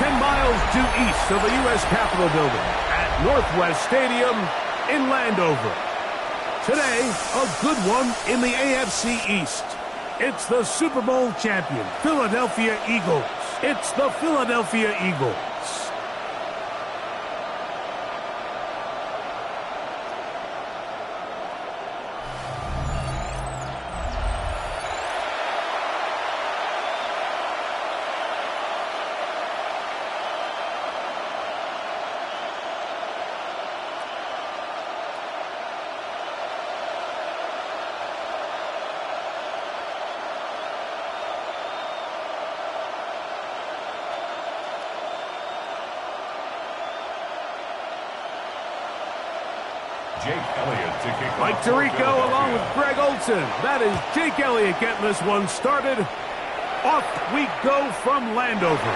10 miles due east of the U.S. Capitol Building at Northwest Stadium in Landover. Today, a good one in the AFC East. It's the Super Bowl champion, Philadelphia Eagles. It's the Philadelphia Eagles. Mike Tirico along with Greg Olson. That is Jake Elliott getting this one started. Off we go from Landover.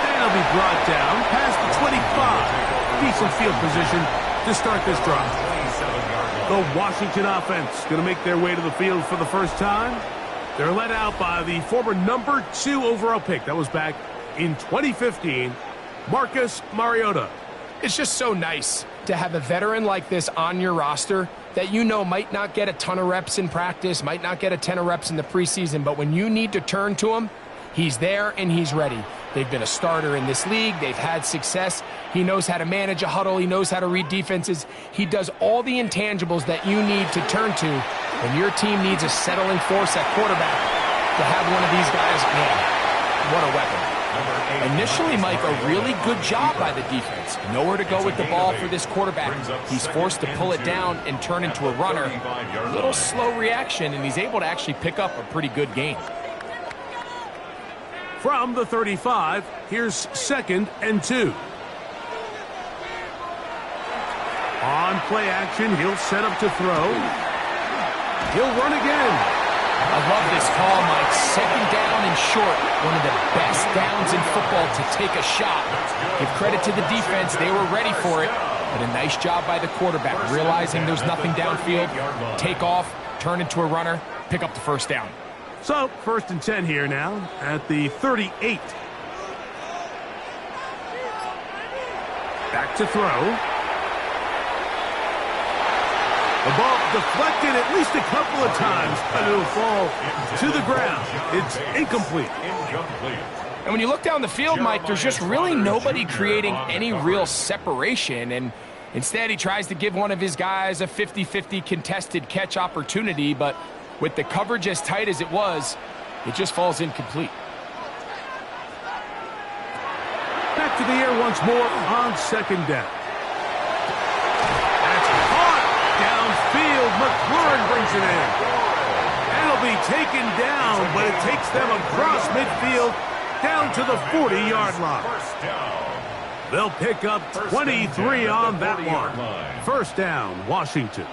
And it'll be brought down past the 25. Decent field position to start this drive. The Washington offense going to make their way to the field for the first time. They're led out by the former number 2 overall pick. That was back in 2015, Marcus Mariota. It's just so nice to have a veteran like this on your roster that you know might not get a ton of reps in practice, might not get a ton of reps in the preseason, but when you need to turn to him, he's there and he's ready. They've been a starter in this league. They've had success. He knows how to manage a huddle. He knows how to read defenses. He does all the intangibles that you need to turn to when your team needs a settling force at quarterback. To have one of these guys, man, what a weapon. Initially, Mike, a really good job by the defense. Nowhere to go with the ball for this quarterback. He's forced to pull it down and turn into a runner. A little slow reaction, and he's able to actually pick up a pretty good gain. From the 35, here's 2nd and 2. On play action, he'll set up to throw. He'll run again. I love this call, Mike. 2nd down and short. One of the best downs in football to take a shot. Give credit to the defense. They were ready for it. But a nice job by the quarterback, realizing there's nothing downfield. Take off, turn into a runner, pick up the first down. So, 1st and 10 here now at the 38. Back to throw. The ball deflected at least a couple of times, but it'll fall to the ground. It's incomplete. And when you look down the field, Mike, there's just really nobody creating any real separation. And instead, he tries to give one of his guys a 50-50 contested catch opportunity. But with the coverage as tight as it was, it just falls incomplete. Back to the air once more on 2nd down. McLaurin brings it in. And it'll be taken down, but it takes them across midfield down to the 40-yard line. They'll pick up 23 on that one. 1st down, Washington.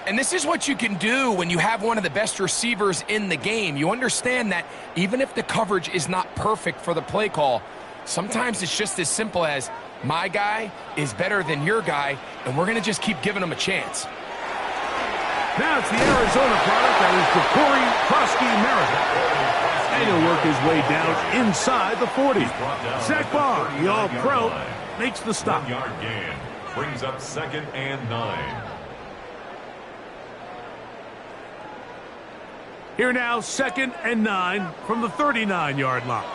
And this is what you can do when you have one of the best receivers in the game. You understand that even if the coverage is not perfect for the play call, sometimes it's just as simple as, my guy is better than your guy, and we're going to just keep giving him a chance. Now it's the Arizona product. That is Corey Krosky-Merritt. And he'll work his way down inside the 40. Zach Barr, the All-Pro, makes the stop. 1-yard gain brings up 2nd and 9. Here now, 2nd and 9 from the 39-yard line.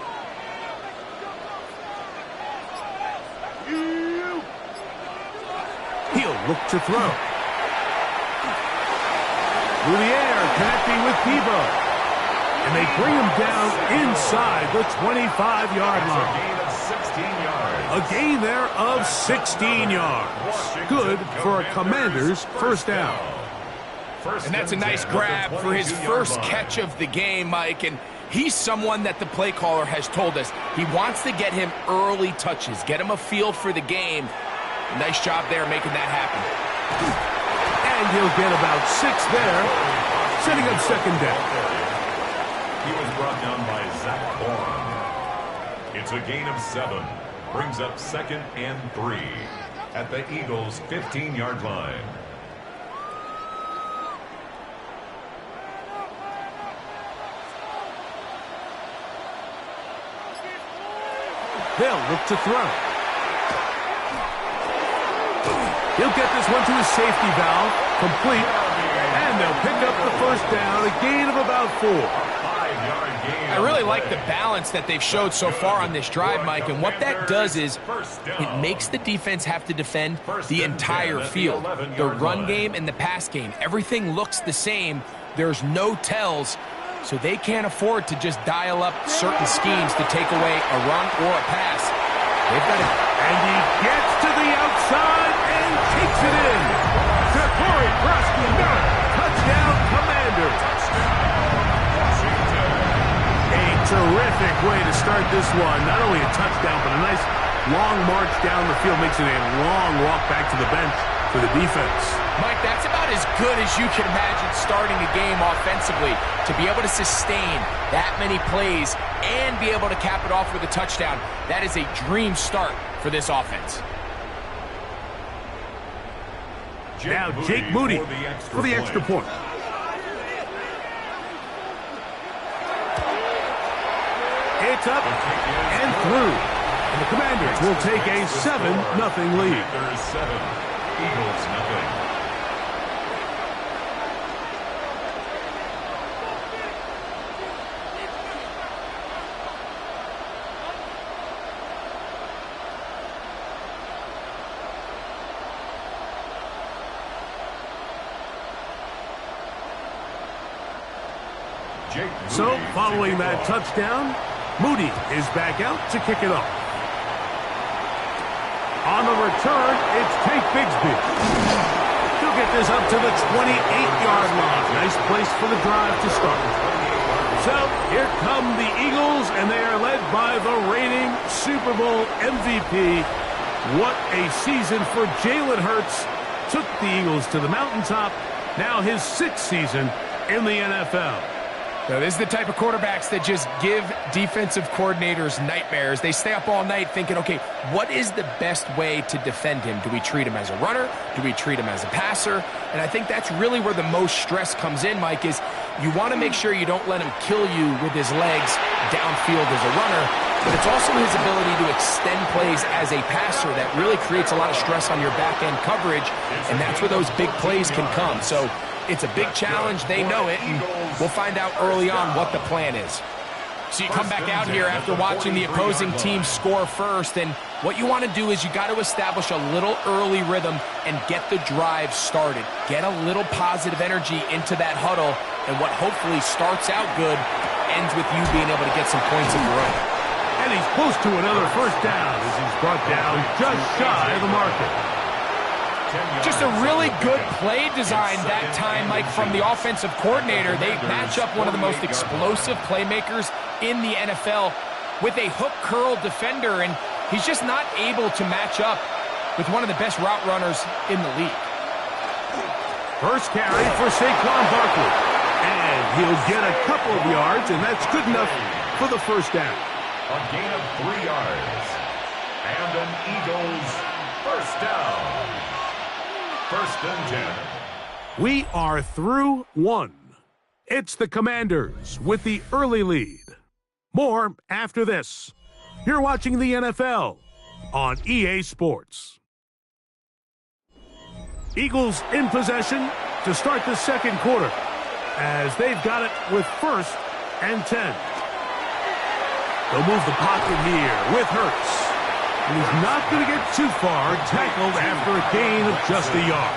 He'll look to throw. Through the air, connecting with Debo. And they bring him down inside the 25-yard line. A gain there of 16 yards. Good for a Commander's 1st down. And that's a nice grab for his first catch of the game, Mike. And he's someone that the play caller has told us he wants to get him early touches, get him a feel for the game. Nice job there making that happen. And he'll get about 6 there, setting up 2nd down. He was brought down by Zach Bourne. It's a gain of 7. Brings up 2nd and 3 at the Eagles' 15-yard line. They'll look to throw. He'll get this one to his safety valve, complete, and they'll pick up the first down, a gain of about 4. I really like the balance that they've showed so far on this drive, Mike, and what that does is it makes the defense have to defend the entire field. The run game and the pass game, everything looks the same. There's no tells, so they can't afford to just dial up certain schemes to take away a run or a pass. They've got it. And he gets to the outside and takes it in. Corey Krosky, touchdown, Commanders. A terrific way to start this one. Not only a touchdown, but a nice long march down the field. Makes it a long walk back to the bench for the defense. Mike, that's about as good as you can imagine starting a game offensively. To be able to sustain that many plays and be able to cap it off with a touchdown, that is a dream start for this offense. Now Jake Moody for the extra point. It's up and through. And the Commanders will take a 7-0 lead. There's 7. Eagles, nothing. So, following that touchdown, Moody is back out to kick it off. On the return, it's Tank Bigsby. He'll get this up to the 28-yard line. Nice place for the drive to start. So, here come the Eagles, and they are led by the reigning Super Bowl MVP. What a season for Jalen Hurts. Took the Eagles to the mountaintop. Now his 6th season in the NFL. Now, this is the type of quarterbacks that just give defensive coordinators nightmares. They stay up all night thinking, okay, what is the best way to defend him? Do we treat him as a runner? Do we treat him as a passer? And I think that's really where the most stress comes in, Mike, is you want to make sure you don't let him kill you with his legs downfield as a runner, but it's also his ability to extend plays as a passer that really creates a lot of stress on your back-end coverage, and that's where those big plays can come. So it's a big challenge. They know it, and we'll find out early on what the plan is. So you come back out here after watching the opposing team score first, and what you want to do is you got to establish a little early rhythm and get the drive started. Get a little positive energy into that huddle, and what hopefully starts out good ends with you being able to get some points of your own. And he's close to another first down as he's brought down just shy of the marker. Just a really good play design that time, Mike, from the offensive coordinator. They match up one of the most explosive playmakers in the NFL with a hook curl defender, and he's just not able to match up with one of the best route runners in the league. First carry for Saquon Barkley. And he'll get a couple of yards, and that's good enough for the first down. A gain of 3 yards. And an Eagles first down. 1st and 10. We are through 1. It's the Commanders with the early lead. More after this. You're watching the NFL on EA Sports. Eagles in possession to start the second quarter as they've got it with 1st and 10. They'll move the pocket here with Hurts. And he's not going to get too far, tackled after a gain of just a yard.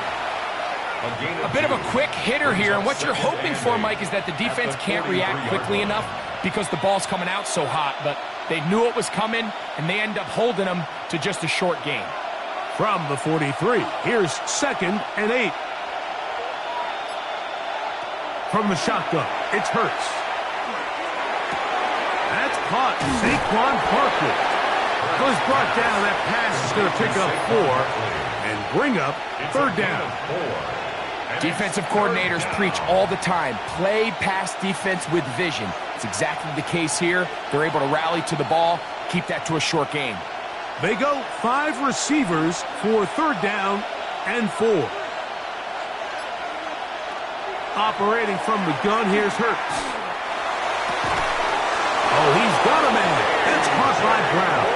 A bit of a quick hitter here, and what you're hoping for, Mike, is that the defense can't react quickly enough because the ball's coming out so hot, but they knew it was coming, and they end up holding them to just a short gain. From the 43, here's 2nd and 8. From the shotgun, it's Hurts. That's caught. Saquon Barkley was brought down. That pass is going to pick up 4 and bring up 3rd down. Defensive coordinators preach all the time, play pass defense with vision. It's exactly the case here. They're able to rally to the ball, keep that to a short gain. They go 5 receivers for 3rd down and 4. Operating from the gun, here's Hurts. Oh, he's got a man. It's caught by Brown.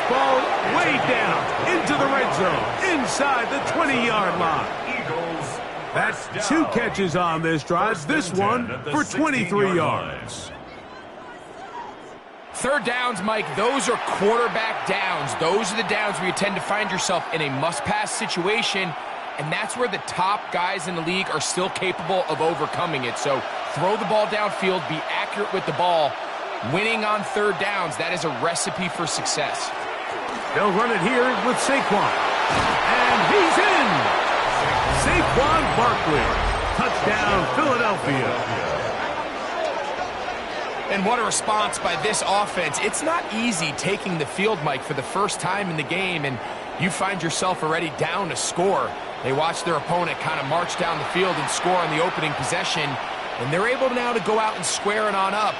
ball way down into the red zone, inside the 20-yard line. Eagles. That's 2 catches on this drive, this one for 23 yards. Third downs, Mike, those are quarterback downs. Those are the downs where you tend to find yourself in a must-pass situation, and that's where the top guys in the league are still capable of overcoming it. So throw the ball downfield, be accurate with the ball. Winning on third downs, that is a recipe for success. They'll run it here with Saquon. And he's in! Saquon Barkley. Touchdown, Philadelphia. And what a response by this offense. It's not easy taking the field, Mike, for the first time in the game, and you find yourself already down to score. They watch their opponent kind of march down the field and score on the opening possession, and they're able now to go out and square it on up.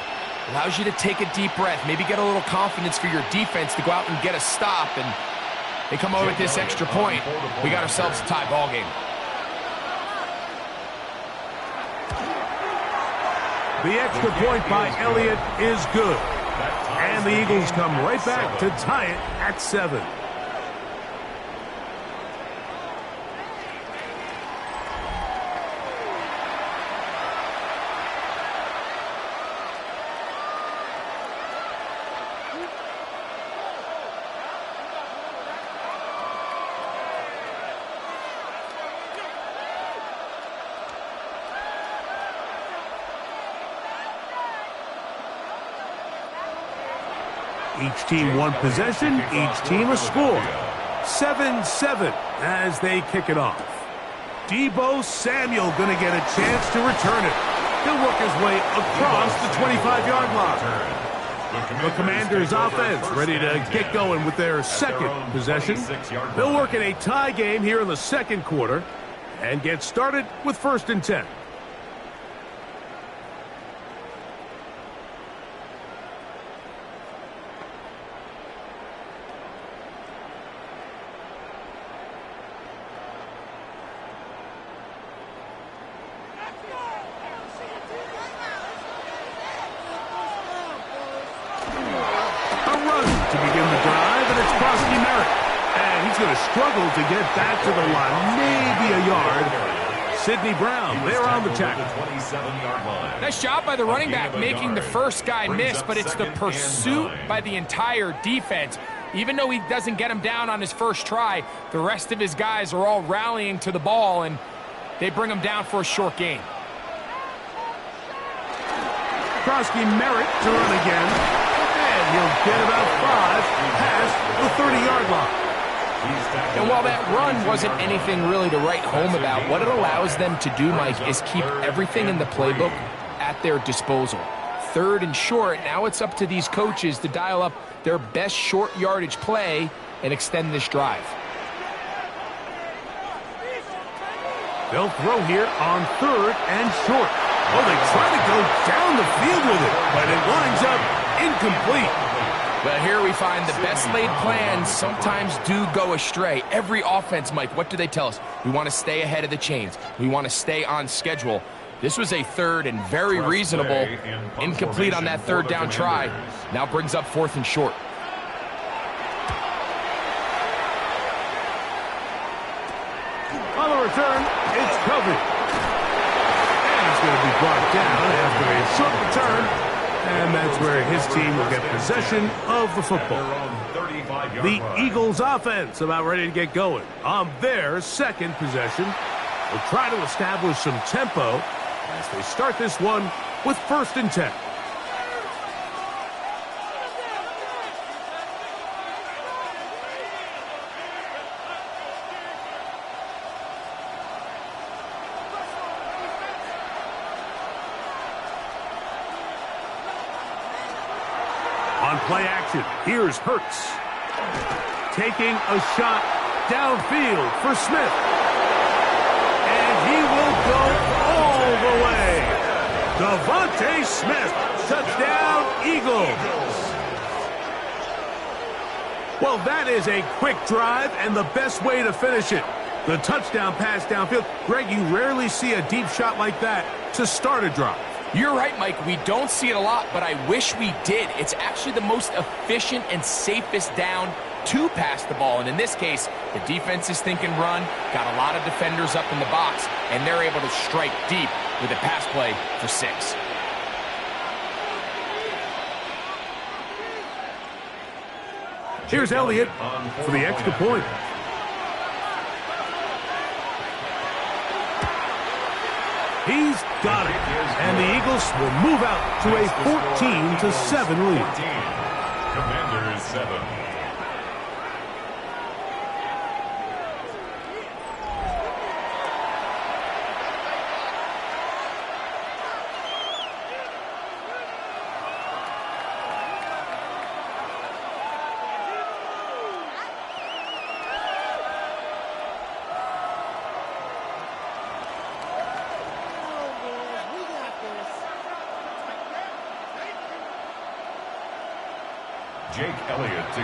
Allows you to take a deep breath, maybe get a little confidence for your defense to go out and get a stop, and they come over with this extra point. We got ourselves a tie ball game. The extra point by Elliott is good. And the Eagles come right back to tie it at 7. Each team one possession, each team a score. 7-7 as they kick it off. Deebo Samuel going to get a chance to return it. He'll work his way across the 25-yard line. The Commanders' offense ready to get going with their second possession. They'll work in a tie game here in the second quarter and get started with 1st and 10. Struggle to get back to the line, maybe a yard. Sidney Brown, they're on the tackle. Nice job by the running back making the first guy miss, but it's the pursuit by the entire defense. Even though he doesn't get him down on his first try, the rest of his guys are all rallying to the ball, and they bring him down for a short gain. Krosky Merritt to run again, and he'll get about 5 past the 30-yard line. And while that run wasn't anything really to write home about, what it allows them to do, Mike, is keep everything in the playbook at their disposal. 3rd and short, now it's up to these coaches to dial up their best short yardage play and extend this drive. They'll throw here on 3rd and short. Oh, they try to go down the field with it, but it winds up incomplete. Well, here we find the best laid plans sometimes do go astray. Every offense, Mike, what do they tell us? We want to stay ahead of the chains. We want to stay on schedule. This was a 3rd and very reasonable. Incomplete on that 3rd down try. Now brings up 4th and short. On the return, it's covered. And it's going to be brought down after a short return. And that's where his team will get possession of the football. The Eagles' offense about ready to get going on their second possession. They'll try to establish some tempo as they start this one with 1st and 10. On play action, here's Hurts. Taking a shot downfield for Smith. And he will go all the way. Devontae Smith, touchdown Eagles. Well, that is a quick drive and the best way to finish it. The touchdown pass downfield. Greg, you rarely see a deep shot like that to start a drive. You're right, Mike. We don't see it a lot, but I wish we did. It's actually the most efficient and safest down to pass the ball. And in this case, the defense is thinking run, got a lot of defenders up in the box, and they're able to strike deep with a pass play for 6. Here's Elliott for the extra point. He's got it. And the Eagles will move out to a 14-7 lead. Commanders 7.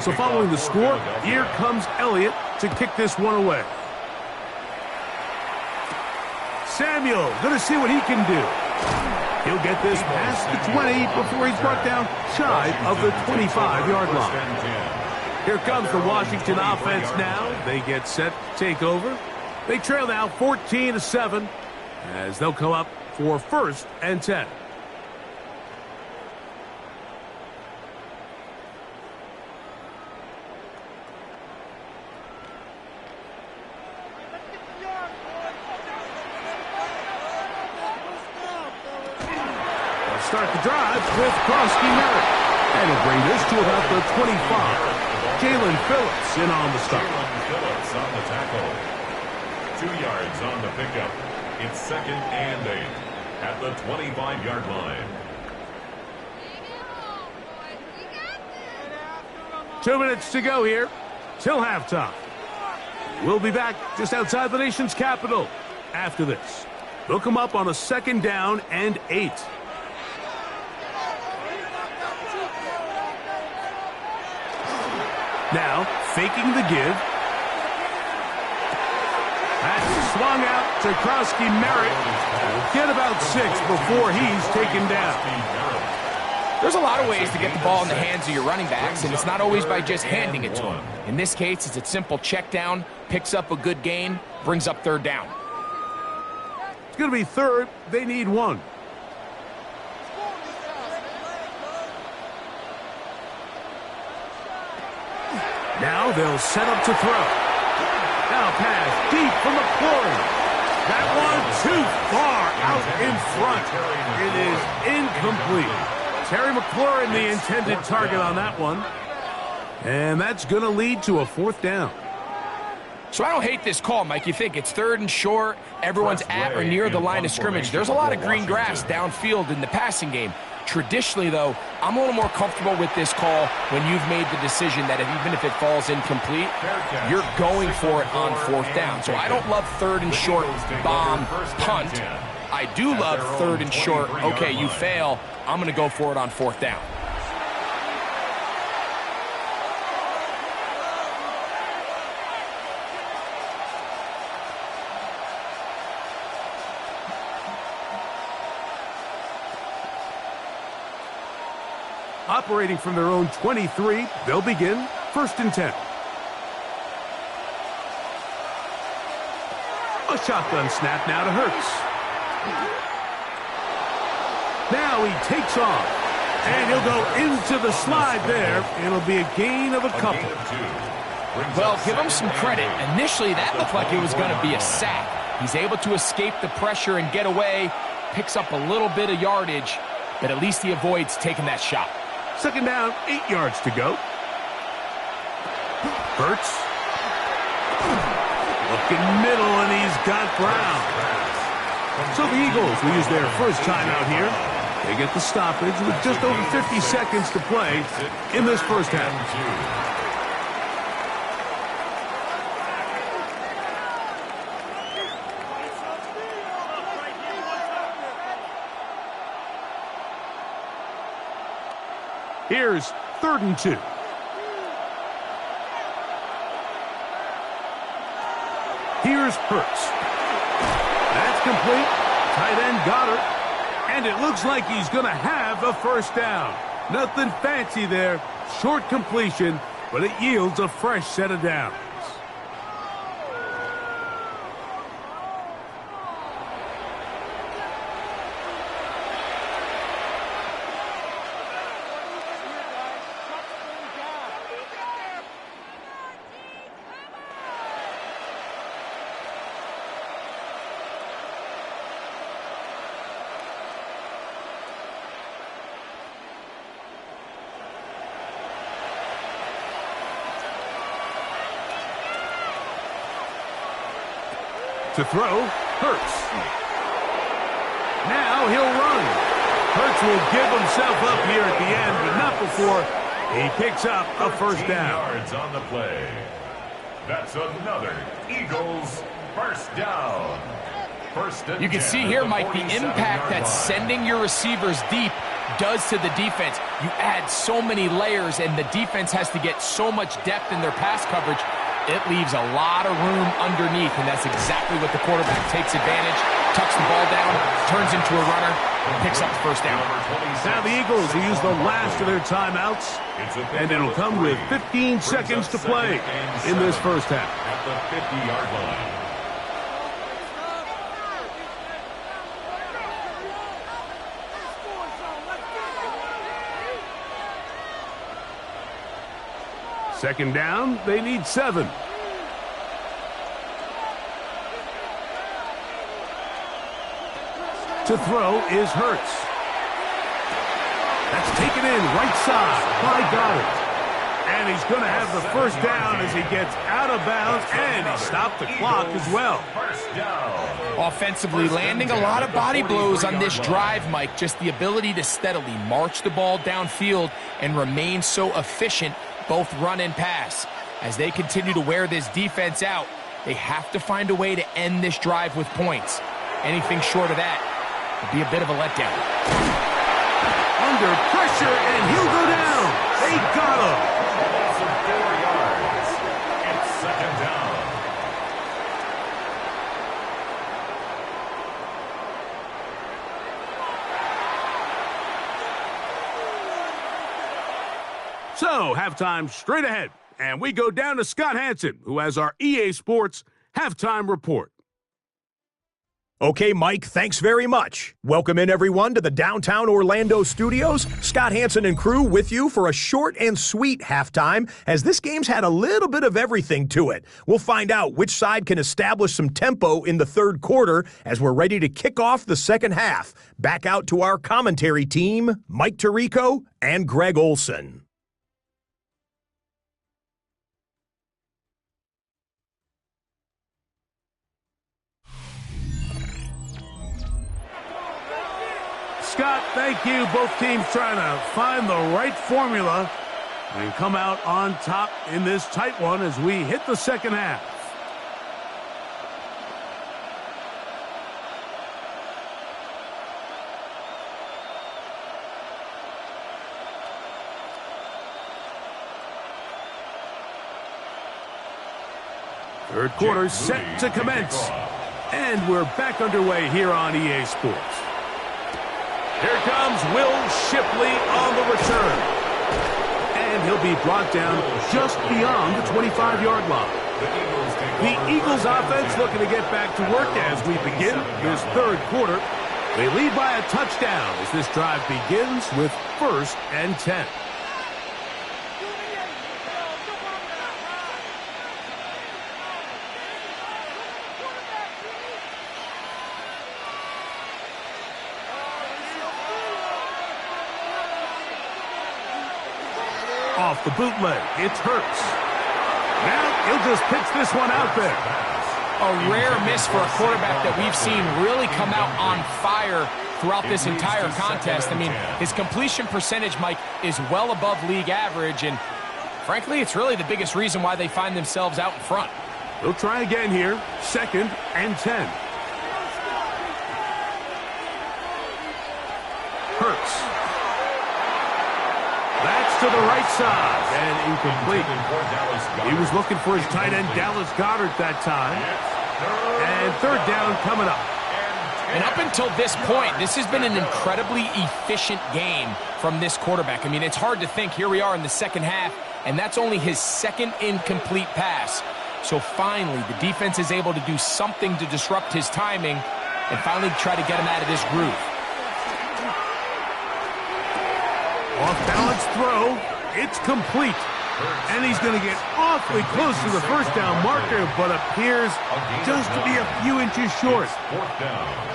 So following the score, here comes Elliott to kick this one away. Samuel, going to see what he can do. He'll get this past the 20 before he's brought down shy of the 25-yard line. Here comes the Washington offense now. They get set to take over. They trail now 14-7 as they'll come up for 1st and 10. Start the drive with Krosky Merritt. And it'll bring this to about the 25. Jalen Phillips in on the stop. Jalen Phillips on the tackle. 2 yards on the pickup. It's 2nd and 8 at the 25-yard line. 2 minutes to go here till halftime. We'll be back just outside the nation's capital after this. They'll come up on a 2nd down and 8. Now, faking the give. That's swung out to Krosky Merritt. Get about 6 before he's taken down. There's a lot of ways to get the ball in the hands of your running backs, and it's not always by just handing it to them. In this case, it's a simple check down, picks up a good gain, brings up 3rd down. It's going to be 3rd. They need 1. Now they'll set up to throw. Now pass deep from McLaurin. That one too far out in front. It is incomplete. Terry McLaurin, the intended target on that one. And that's going to lead to a 4th down. So I don't hate this call, Mike. You think it's 3rd and short, everyone's at or near the line of scrimmage. There's a lot of green grass downfield in the passing game. Traditionally, though, I'm a little more comfortable with this call when you've made the decision that even if it falls incomplete, you're going for it on 4th down. So I don't love 3rd and short, bomb, punt. I do love 3rd and short, okay, you fail, I'm going to go for it on 4th down. Operating from their own 23, they'll begin 1st and 10. A shotgun snap now to Hurts. Now he takes off. And he'll go into the slide there. It'll be a gain of a couple. Well, give him some credit. Initially, that looked like it was going to be a sack. He's able to escape the pressure and get away. Picks up a little bit of yardage, but at least he avoids taking that shot. 2nd down, 8 yards to go. Hurts. Looking middle, and he's got Brown. So the Eagles will use their first timeout here. They get the stoppage with just over 50 seconds to play in this first half. Here's 3rd and 2. Here's Hurts. That's complete. Tight end got her. And it looks like he's going to have a 1st down. Nothing fancy there. Short completion. but it yields a fresh set of downs. To throw, Hurts. Now he'll run. Hurts will give himself up here at the end, but not before he picks up a first down. Yards on the play. That's another Eagles first down. You can see here, Mike, the impact that sending your receivers deep does to the defense. You add so many layers, and the defense has to get so much depth in their pass coverage. It leaves a lot of room underneath, and that's exactly what the quarterback takes advantage, tucks the ball down, turns into a runner, and picks up the first down. Now the Eagles will use the last of their timeouts, and it'll come with 15 seconds to play in this first half. At the 50-yard line. Second down, they need 7. To throw is Hurts. That's taken in right side by Goddard. And he's going to have the first down as he gets out of bounds, and he stopped the clock as well. Offensively, landing a lot of body blows on this drive, Mike. Just the ability to steadily march the ball downfield and remain so efficient, both run and pass. As they continue to wear this defense out, they have to find a way to end this drive with points. Anything short of that would be a bit of a letdown. Under pressure, and he'll go down. They got him. Loss of 4 yards. It's second down. So, halftime straight ahead, and we go down to Scott Hansen, who has our EA Sports halftime report. Okay, Mike, thanks very much. Welcome in, everyone, to the downtown Orlando studios. Scott Hansen and crew with you for a short and sweet halftime, as this game's had a little bit of everything to it. We'll find out which side can establish some tempo in the third quarter as we're ready to kick off the second half. Back out to our commentary team, Mike Tirico and Greg Olson. Scott, thank you. Both teams trying to find the right formula and come out on top in this tight one as we hit the second half. Third quarter set to commence. And we're back underway here on EA Sports. Here comes Will Shipley on the return. And he'll be brought down just beyond the 25-yard line. The Eagles offense looking to get back to work as we begin this third quarter. They lead by a touchdown as this drive begins with 1st and 10. Off the bootleg, it's Hurts. Now he'll just pitch this one out there. A rare miss for a quarterback that we've seen really come out on fire throughout this entire contest. I mean, his completion percentage, Mike, is well above league average, and frankly, it's really the biggest reason why they find themselves out in front. They'll try again here, 2nd and 10. Hurts. That's to the right side and incomplete. He was looking for his tight end, Dallas Goedert, that time. And 3rd down coming up. And up until this point, this has been an incredibly efficient game from this quarterback. I mean, it's hard to think, here we are in the second half, and that's only his second incomplete pass. So finally, the defense is able to do something to disrupt his timing and finally try to get him out of this groove. Off-balance throw. It's complete. And he's going to get awfully close to the first down marker, but appears just to be a few inches short.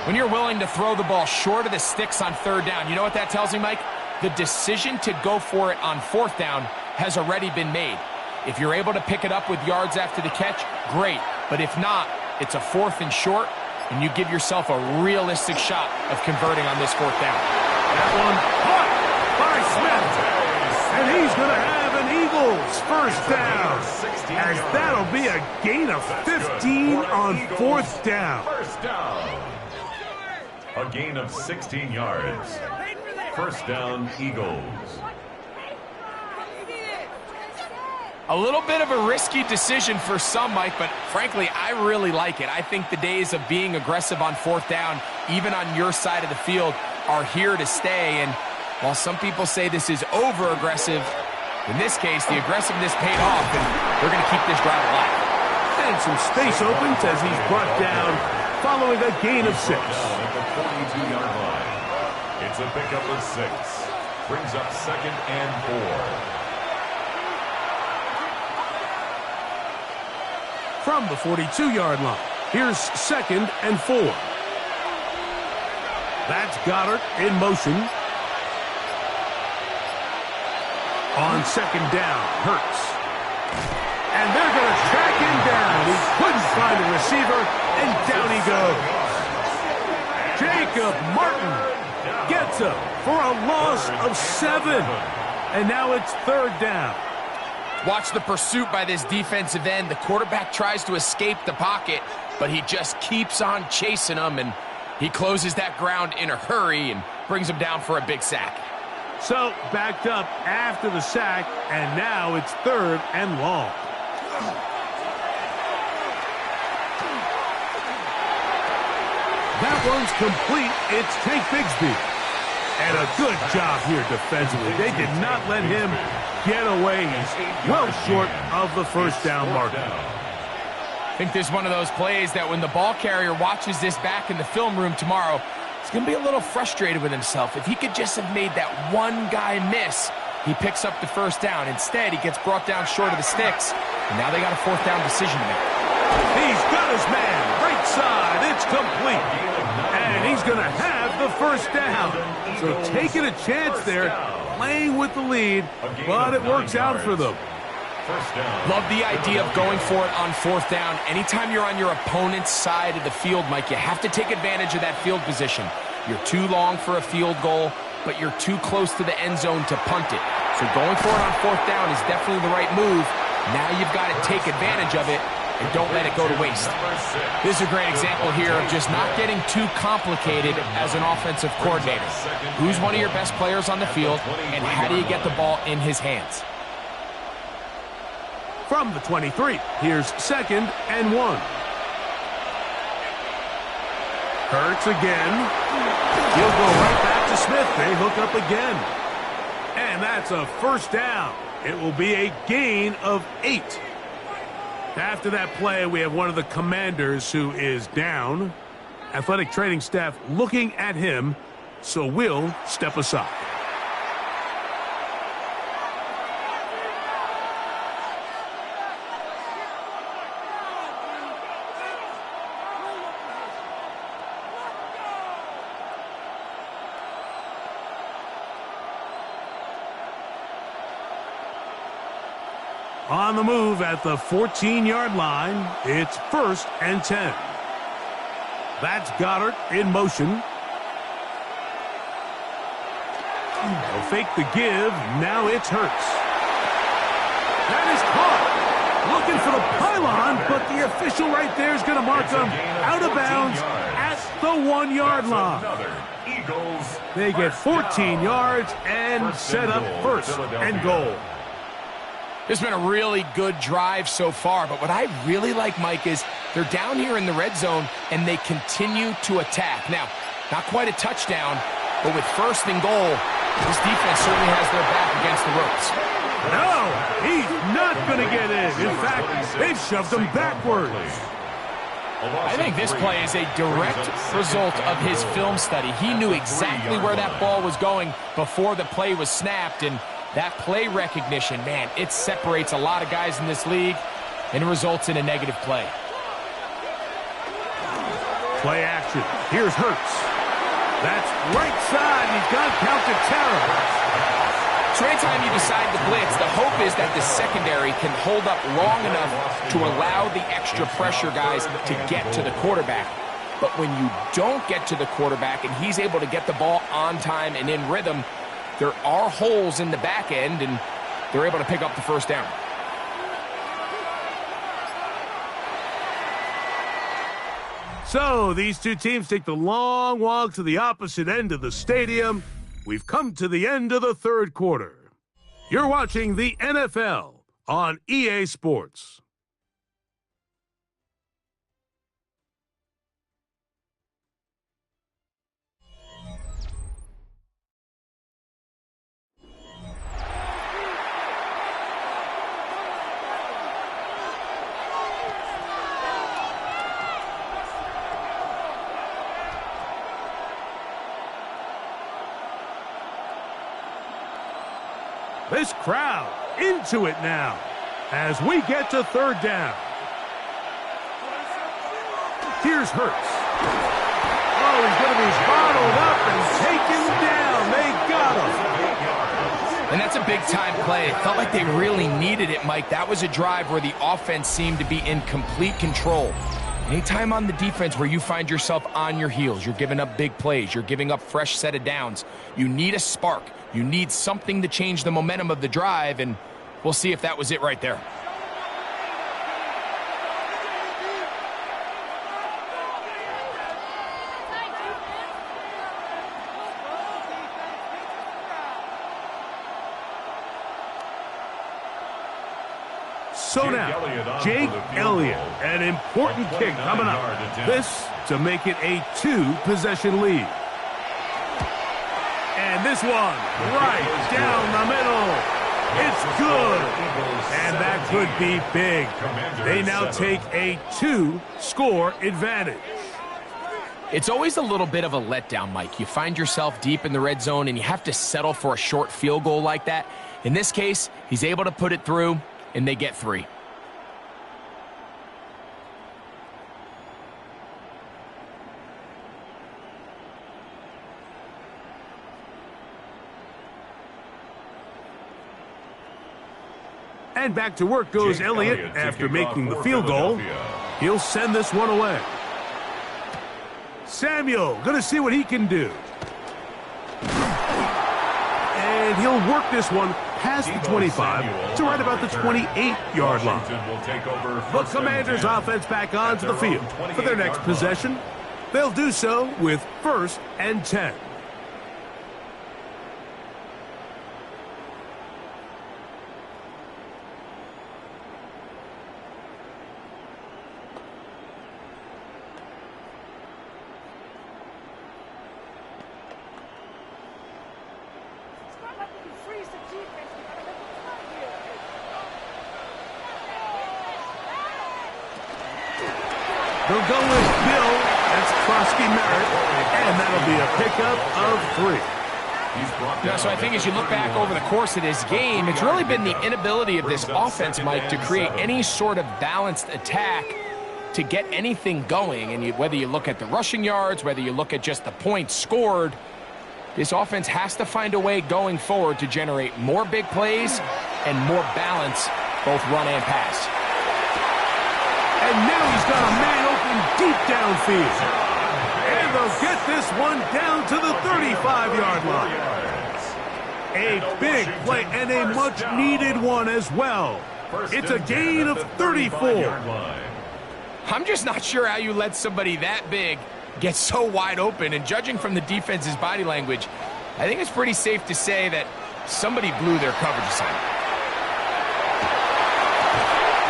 When you're willing to throw the ball short of the sticks on third down, you know what that tells me, Mike? The decision to go for it on fourth down has already been made. If you're able to pick it up with yards after the catch, great. But if not, it's a 4th and short, and you give yourself a realistic shot of converting on this fourth down. That one caught by Smith. And he's going to have an Eagles first down, as that'll be a gain of 15 on fourth down. First down. A gain of 16 yards. First down, Eagles. A little bit of a risky decision for some, Mike, but frankly, I really like it. I think the days of being aggressive on fourth down, even on your side of the field, are here to stay. And while some people say this is over-aggressive, in this case, the aggressiveness paid off, and they're going to keep this drive alive. And some space opens as he's brought down following a gain of 6. At the 42-yard line. It's a pickup of 6. Brings up 2nd and 4. From the 42-yard line, here's 2nd and 4. That's Goddard in motion. On 2nd down, Hurts. And they're going to track him down. He couldn't find a receiver, and down he goes. Jacob Martin gets him for a loss of 7. And now it's 3rd down. Watch the pursuit by this defensive end. The quarterback tries to escape the pocket, but he just keeps on chasing him, and he closes that ground in a hurry and brings him down for a big sack. So, backed up after the sack, and now it's 3rd and long. That one's complete. It's Tank Bigsby. And a good job here defensively. They did not let him get away. He's well short of the first down marker. I think this is one of those plays that when the ball carrier watches this back in the film room tomorrow, he's going to be a little frustrated with himself. If he could just have made that one guy miss, he picks up the first down. Instead, he gets brought down short of the sticks, and now they got a fourth down decision to make. He's got his man. Right side. It's complete. And he's going to have the first down. So taking a chance there, playing with the lead, but it works out for them. Love the idea of going for it on fourth down. Anytime you're on your opponent's side of the field, Mike, you have to take advantage of that field position. You're too long for a field goal, but you're too close to the end zone to punt it. So going for it on fourth down is definitely the right move. Now you've got to take advantage of it and don't let it go to waste. This is a great example here of just not getting too complicated as an offensive coordinator. Who's one of your best players on the field, and how do you get the ball in his hands? From the 23, here's 2nd and 1. Hurts again. He'll go right back to Smith. They hook up again. And that's a first down. It will be a gain of 8. After that play, we have one of the commanders who is down. Athletic training staff looking at him, so we'll step aside. On the move at the 14-yard line, it's 1st and 10. That's Goddard in motion. They'll fake the give. Now it's Hurts. That is caught. Looking for the pylon, but the official right there is going to mark them out of bounds at the 1-yard line. They get 14 yards and set up 1st and goal. It's been a really good drive so far, but what I really like, Mike, is they're down here in the red zone, and they continue to attack. Now, not quite a touchdown, but with 1st and goal, this defense certainly has their back against the ropes. No, he's not going to get in. In fact, they've shoved him backwards. I think this play is a direct result of his film study. He knew exactly where that ball was going before the play was snapped, and that play recognition, man, it separates a lot of guys in this league and results in a negative play. Play action. Here's Hurts. That's right side, and he's got counted terror. So anytime you decide to blitz, the hope is that the secondary can hold up long enough to allow the extra pressure guys to get to the quarterback. But when you don't get to the quarterback and he's able to get the ball on time and in rhythm, there are holes in the back end, and they're able to pick up the first down. So these two teams take the long walk to the opposite end of the stadium. We've come to the end of the third quarter. You're watching the NFL on EA Sports. This crowd into it now as we get to third down. Here's Hurts. Oh, he's going to be bottled up and taken down. They got him. And that's a big-time play. It felt like they really needed it, Mike. That was a drive where the offense seemed to be in complete control. Anytime on the defense where you find yourself on your heels, you're giving up big plays, you're giving up fresh set of downs, you need a spark. You need something to change the momentum of the drive, and we'll see if that was it right there. So now, Jake Elliott, an important kick coming up. This to make it a two-possession lead. And this one, right down the middle. It's good. And that could be big. They now take a two-score advantage. It's always a little bit of a letdown, Mike. You find yourself deep in the red zone, and you have to settle for a short field goal like that. In this case, he's able to put it through, and they get 3. And back to work goes Elliott after making the field goal. He'll send this one away. Samuel, going to see what he can do. And he'll work this one past the 25 to right about the 28-yard line. The Commanders' offense back onto the field for their next possession. They'll do so with 1st and 10. They'll go with Bill. That's Krosky Merritt. And that'll be a pickup of 3. Yeah, so I think as you look back over the course of this game, it's really been the inability of this offense, Mike, to create any sort of balanced attack to get anything going. And whether you look at the rushing yards, whether you look at just the points scored, this offense has to find a way going forward to generate more big plays and more balance, both run and pass. And now he's got a man open deep downfield. And they'll get this one down to the 35-yard line. A big play and a much-needed one as well. It's a gain of 34. I'm just not sure how you let somebody that big get so wide open. And judging from the defense's body language, I think it's pretty safe to say that somebody blew their coverage assignment.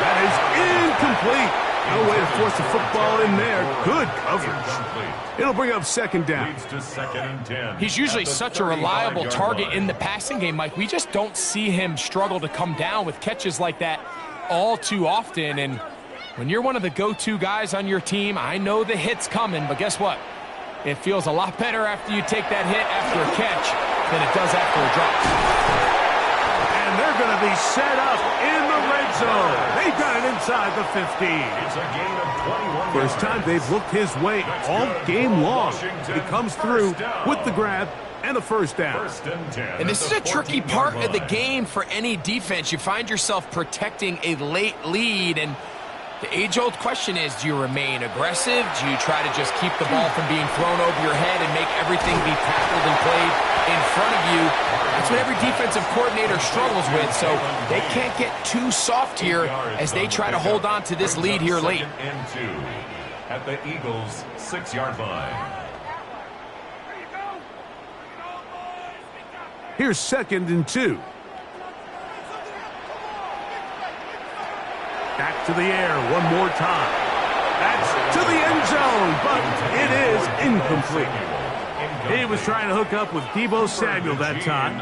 That is incomplete. No way to force the football in there. Good coverage. It'll bring up second down. Leads to second and 10. He's usually such a reliable target in the passing game, Mike. We just don't see him struggle to come down with catches like that all too often. And when you're one of the go-to guys on your team, I know the hit's coming, but guess what? It feels a lot better after you take that hit after a catch than it does after a drop. And they're going to be set up in the red zone. They got it inside the 15. It's a gain of 21 First time they've looked his way all game long. He comes through with the grab and a first down. First and 10. And this is a tricky part of the game for any defense. You find yourself protecting a late lead, and the age-old question is, do you remain aggressive? Do you try to just keep the ball from being thrown over your head and make everything be tackled and played in front of you? That's what every defensive coordinator struggles with, so they can't get too soft here as they try to hold on to this lead here late. Second and 2 at the Eagles' 6-yard line. Here's second and 2. Back to the air one more time. That's to the end zone, but it is incomplete. He was trying to hook up with Deebo Samuel that time.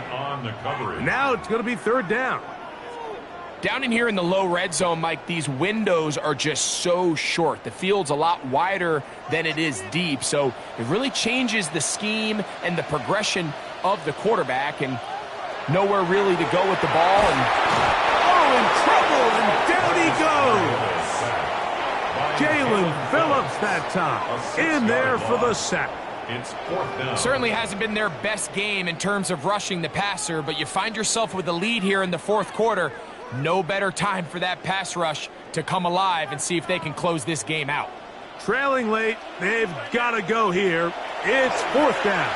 Now it's going to be third down. Down in here in the low red zone, Mike, these windows are just so short. The field's a lot wider than it is deep, so it really changes the scheme and the progression of the quarterback, and nowhere really to go with the ball. And in trouble, and down he goes. Jalen Phillips that time in there for the sack. It's fourth down. Certainly hasn't been their best game in terms of rushing the passer, but you find yourself with a lead here in the fourth quarter. No better time for that pass rush to come alive and see if they can close this game out. Trailing late, they've got to go here. It's fourth down.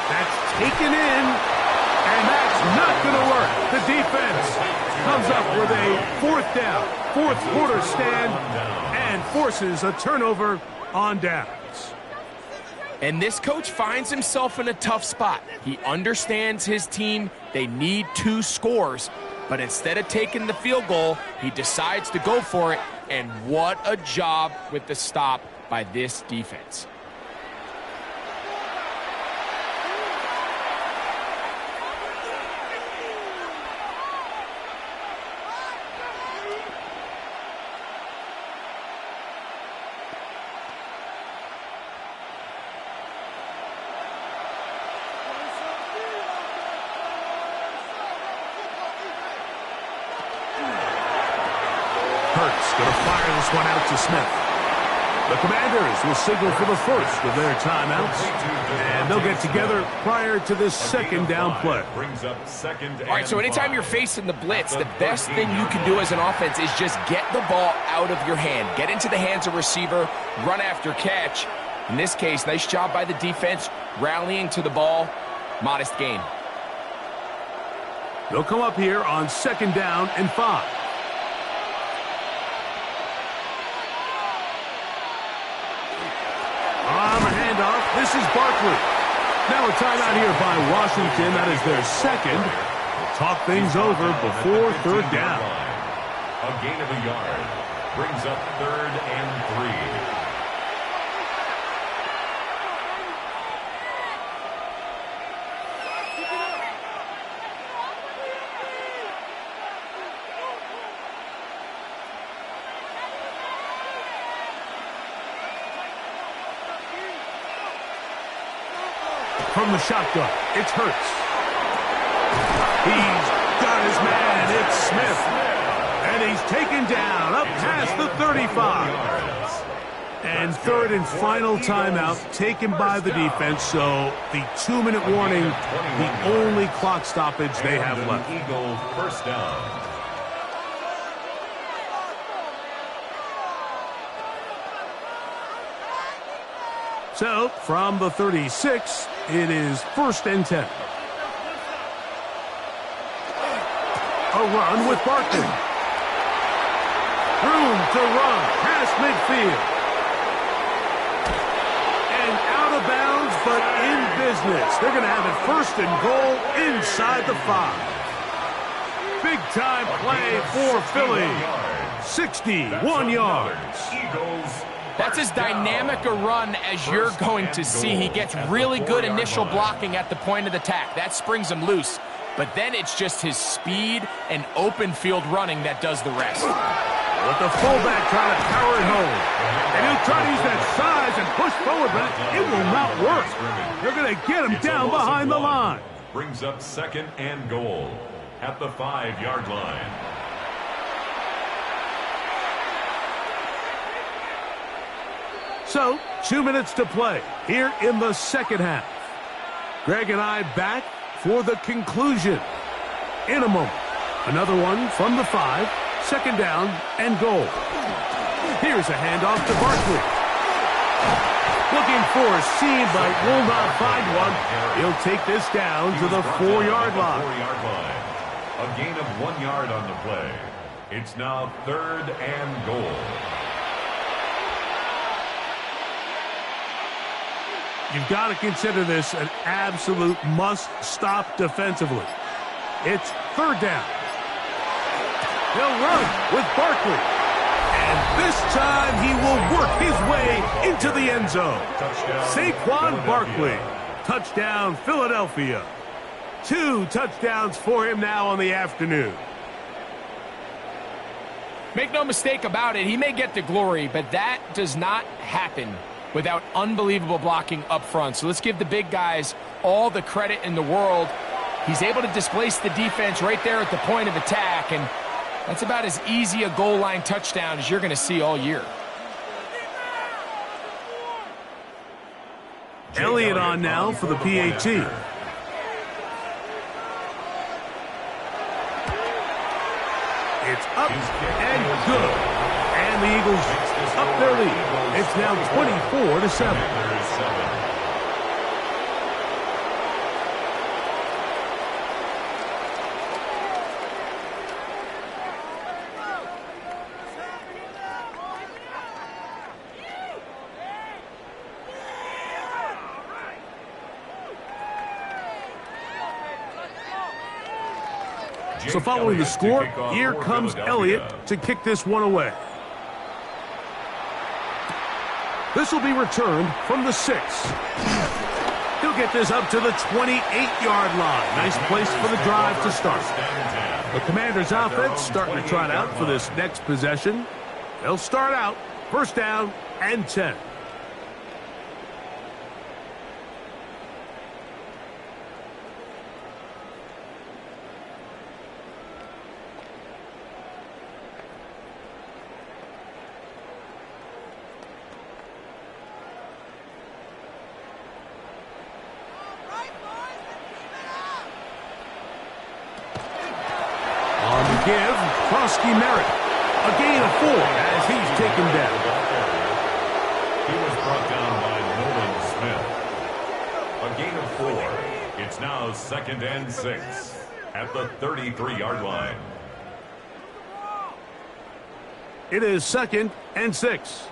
That's taken in, and that's not going to work. The defense comes up with a fourth down, fourth quarter stand, and forces a turnover on downs. And this coach finds himself in a tough spot. He understands his team. They need 2 scores. But instead of taking the field goal, he decides to go for it. And what a job with the stop by this defense. Going to fire this one out to Smith. The Commanders will signal for the first of their timeouts, and they'll get together prior to this second down play. All right, so anytime you're facing the blitz, the best thing you can do as an offense is just get the ball out of your hand. Get into the hands of receiver, run after catch. In this case, nice job by the defense, rallying to the ball. Modest gain. They'll come up here on second down and 5. On the handoff, this is Barkley. Now a timeout here by Washington. That is their second. We'll talk things over before third down. A gain of a yard brings up third and 3. From the shotgun, it's Hurts. He's got his man, it's Smith. And he's taken down up past the 35. And third and final timeout taken by the defense, so the 2-minute warning, the only clock stoppage they have left. Eagle first down. So, from the 36, it is first and 10. A run with Barkley. Room to run past midfield. And out of bounds, but in business. They're going to have it first and goal inside the 5. Big time play for Philly. 61 yards. Eagles. That's as dynamic a run as you're going to see. He gets really good initial blocking at the point of attack. That springs him loose. But then it's just his speed and open field running that does the rest. With the fullback trying to power it home. And he'll try to use that size and push forward, but it will not work. They're going to get him down behind the line. Brings up 2nd and goal at the 5-yard line. So, 2 minutes to play here in the second half. Greg and I back for the conclusion. In a moment, another one from the 5, 2nd down and goal. Here's a handoff to Barkley. Looking for a seam, but will not find one. He'll take this down to the 4-yard line. A gain of 1 yard on the play. It's now 3rd and goal. You've got to consider this an absolute must-stop defensively. It's 3rd down. He'll run with Barkley. And this time he will work his way into the end zone. Saquon Barkley. Touchdown, Philadelphia. 2 touchdowns for him now on the afternoon. Make no mistake about it, he may get the glory, but that does not happen without unbelievable blocking up front. So let's give the big guys all the credit in the world. He's able to displace the defense right there at the point of attack, and that's about as easy a goal line touchdown as you're going to see all year. Elliott on now for the PAT. It's up and good. And the Eagles up their lead. It's now 24-7. So following the score, here comes Elliott to kick this one away. This will be returned from the 6. He'll get this up to the 28-yard line. Nice place for the drive to start. The Commanders' offense starting to trot out for this next possession. They'll start out 1st down and 10. Give Krosky Merritt a gain of 4 as he's taken down. He was brought down by Nolan Smith. A gain of 4. It's now 2nd and 6 at the 33-yard line. It is 2nd and 6.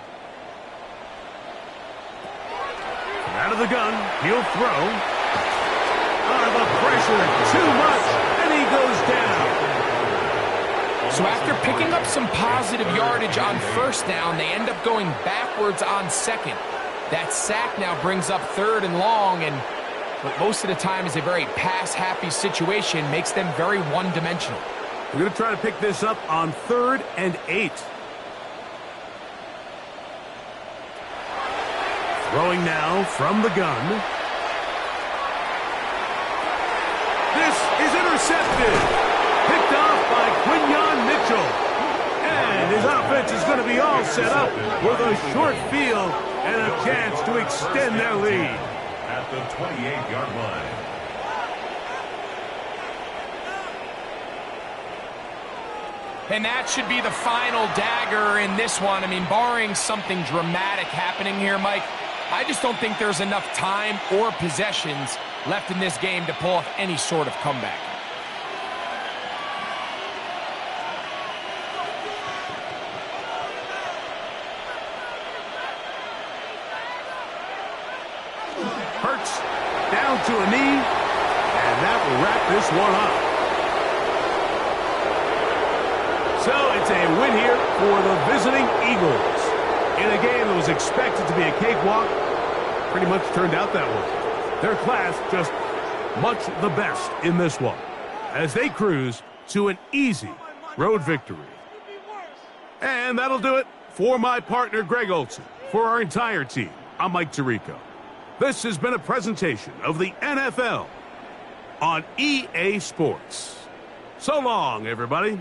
Out of the gun, he'll throw. The pressure, too much, and he goes down. So after picking up some positive yardage on 1st down, they end up going backwards on 2nd. That sack now brings up 3rd and long, and what most of the time is a very pass-happy situation makes them very one-dimensional. We're going to try to pick this up on 3rd and 8. Throwing now from the gun. This is intercepted. Picked off by Quinyon Mitchell. And his offense is going to be all set up with a short field and a chance to extend their lead. At the 28-yard line. And that should be the final dagger in this one. I mean, barring something dramatic happening here, Mike, I just don't think there's enough time or possessions left in this game to pull off any sort of comeback. Hurts down to a knee, and that will wrap this one up. So it's a win here for the visiting Eagles. In a game that was expected to be a cakewalk, pretty much turned out that way. Their class just much the best in this one, as they cruise to an easy road victory. And that'll do it for my partner, Greg Olson. For our entire team, I'm Mike Tirico. This has been a presentation of the NFL on EA Sports. So long, everybody.